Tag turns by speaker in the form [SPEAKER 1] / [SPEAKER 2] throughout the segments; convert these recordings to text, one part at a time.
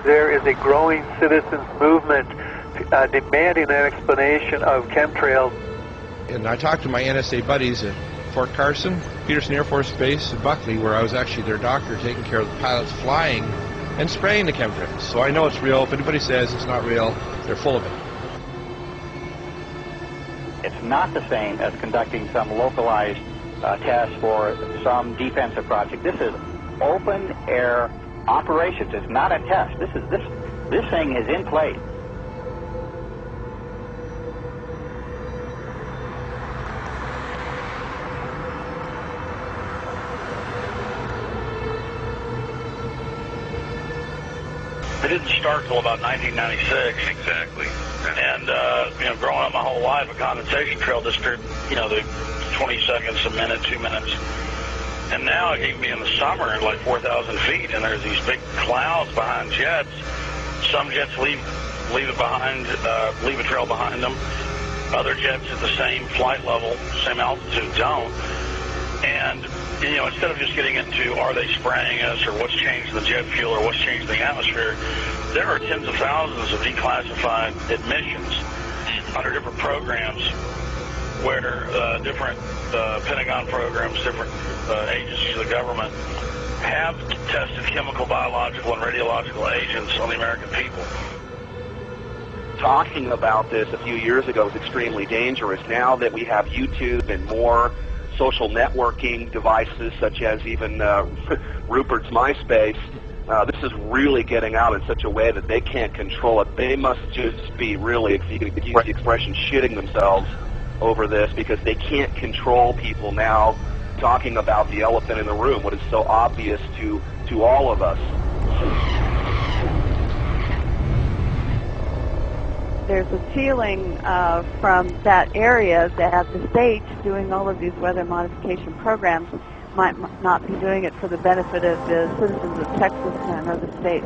[SPEAKER 1] there is a growing citizens movement demanding an explanation of chemtrails.
[SPEAKER 2] And I talked to my NSA buddies at Fort Carson, Peterson Air Force Base, and Buckley, where I was actually their doctor taking care of the pilots flying and spraying the chemtrails. So I know it's real. If anybody says it's not real, they're full of it.
[SPEAKER 3] It's not the same as conducting some localized test for some defensive project. This is open air operations. It's not a test. This thing is in place.
[SPEAKER 4] It didn't start till about 1996. Exactly. And, growing up my whole life, a condensation trail disappeared, the 20 seconds, a minute, 2 minutes. And now it can be in the summer at like 4,000 feet, and there's these big clouds behind jets. Some jets leave it behind, leave a trail behind them. Other jets at the same flight level, same altitude don't. And instead of just getting into are they spraying us or what's changed in the jet fuel or what's changed in the atmosphere, there are tens of thousands of declassified admissions under different programs where different Pentagon programs, different agencies of the government have tested chemical, biological, and radiological agents on the American people.
[SPEAKER 5] Talking about this a few years ago was extremely dangerous. Now that we have YouTube and more social networking devices, such as even Rupert's MySpace, this is really getting out in such a way that they can't control it. They must just be really, if you can use the expression, shitting themselves over this, because they can't control people now talking about the elephant in the room, what is so obvious to all of us.
[SPEAKER 6] There's a feeling from that area that the state doing all of these weather modification programs might not be doing it for the benefit of the citizens of Texas and other states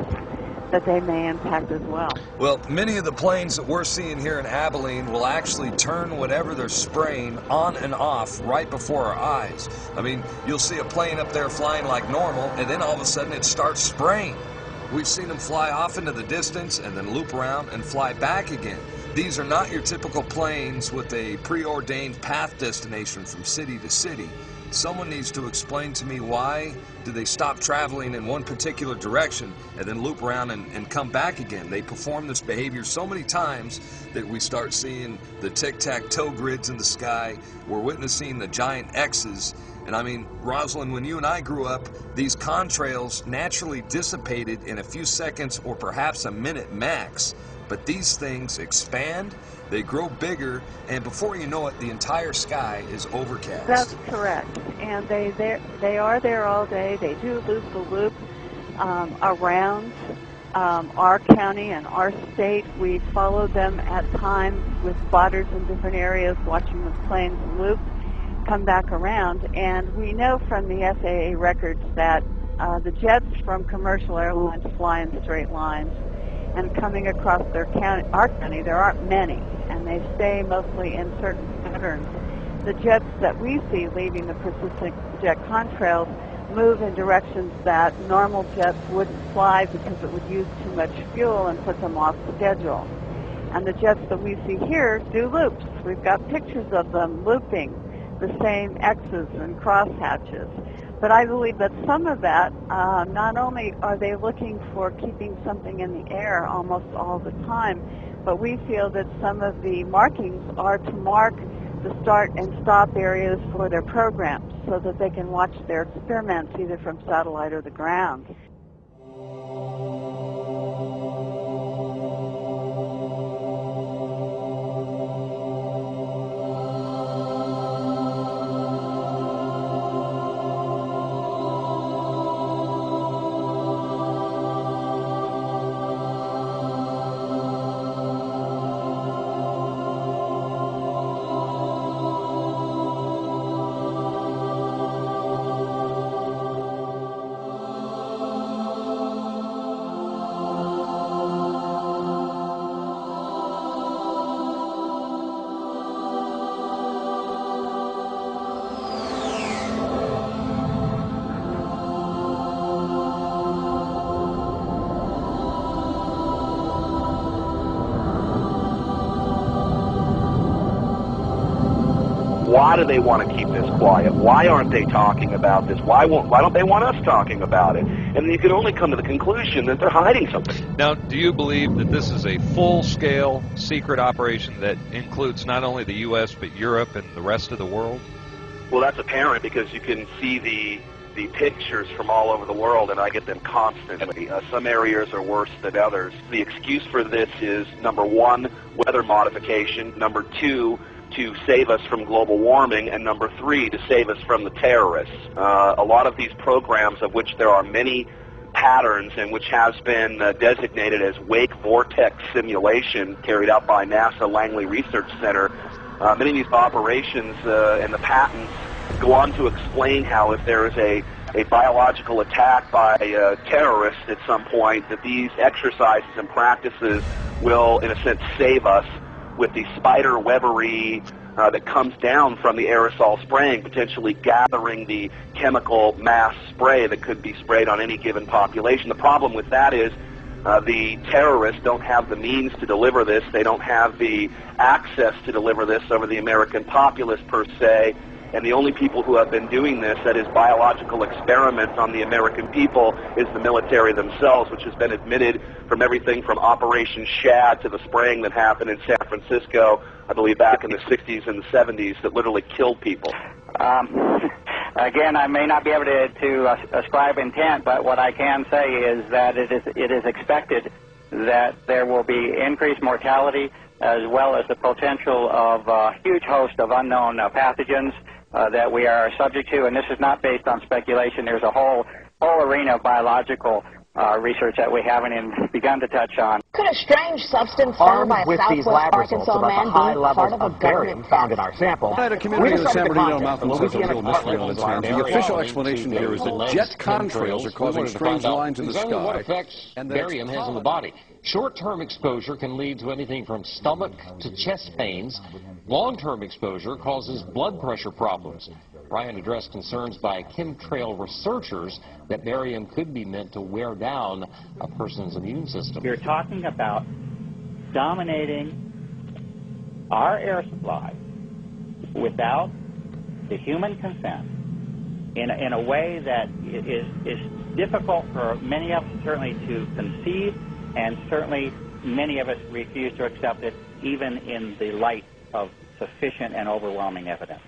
[SPEAKER 6] that they may impact as well.
[SPEAKER 7] Well, many of the planes that we're seeing here in Abilene will actually turn whatever they're spraying on and off right before our eyes. I mean, you'll see a plane up there flying like normal, and then all of a sudden it starts spraying. We've seen them fly off into the distance and then loop around and fly back again. These are not your typical planes with a preordained path destination from city to city. Someone needs to explain to me why do they stop traveling in one particular direction and then loop around and come back again. They perform this behavior so many times that we start seeing the tic-tac-toe grids in the sky. We're witnessing the giant X's. And I mean, Rosalind, when you and I grew up, these contrails naturally dissipated in a few seconds or perhaps a minute max. But these things expand, they grow bigger, and before you know it, the entire sky is overcast.
[SPEAKER 6] That's correct. And they are there all day. They do loop the loop around our county and our state. We follow them at times with spotters in different areas, watching the planes loop, come back around. And we know from the FAA records that the jets from commercial airlines fly in straight lines. And coming across our county, there aren't many, and they stay mostly in certain patterns. The jets that we see leaving the persistent jet contrails move in directions that normal jets wouldn't fly because it would use too much fuel and put them off schedule. And the jets that we see here do loops. We've got pictures of them looping the same X's and crosshatches. But I believe that some of that, not only are they looking for keeping something in the air almost all the time, but we feel that some of the markings are to mark the start and stop areas for their programs so that they can watch their experiments either from satellite or the ground.
[SPEAKER 5] Why do they want to keep this quiet? Why aren't they talking about this? Why don't they want us talking about it? And you can only come to the conclusion that they're hiding something.
[SPEAKER 8] Now, do you believe that this is a full-scale secret operation that includes not only the U.S. but Europe and the rest of the world?
[SPEAKER 5] Well, that's apparent because you can see the pictures from all over the world, and I get them constantly. Some areas are worse than others. The excuse for this is, number one, weather modification, number two, to save us from global warming, and number three, to save us from the terrorists. A lot of these programs, of which there are many patterns and which has been designated as wake vortex simulation carried out by NASA Langley Research Center, many of these operations and the patents go on to explain how if there is a biological attack by terrorists at some point, that these exercises and practices will, in a sense, save us with the spider webbery that comes down from the aerosol spraying, potentially gathering the chemical mass spray that could be sprayed on any given population. The problem with that is the terrorists don't have the means to deliver this. They don't have the access to deliver this over the American populace per se. And the only people who have been doing this, that is biological experiments on the American people, is the military themselves, which has been admitted from everything from Operation Shad to the spraying that happened in San Francisco, I believe back in the 60s and the 70s, that literally killed people.
[SPEAKER 3] Again, I may not be able to ascribe intent, but what I can say is that it is expected that there will be increased mortality as well as the potential of a huge host of unknown pathogens that we are subject to, and this is not based on speculation. There's a whole arena of biological research that we haven't even begun to touch on.
[SPEAKER 9] Could a strange substance found by a Southwest Arkansas man be part of a government
[SPEAKER 10] found in our sample?
[SPEAKER 11] At a community of the San Bernardino Mountains has a real mystery on its hands. The official explanation here is that jet contrails are causing strange lines in the sky.
[SPEAKER 10] What effects barium has on the body. Short-term exposure can lead to anything from stomach to chest pains. Long-term exposure causes blood pressure problems. Brian addressed concerns by chemtrail researchers that barium could be meant to wear down a person's immune system.
[SPEAKER 3] We're talking about dominating our air supply without the human consent in a way that is difficult for many of us certainly to conceive, and certainly many of us refuse to accept it even in the light of sufficient and overwhelming evidence.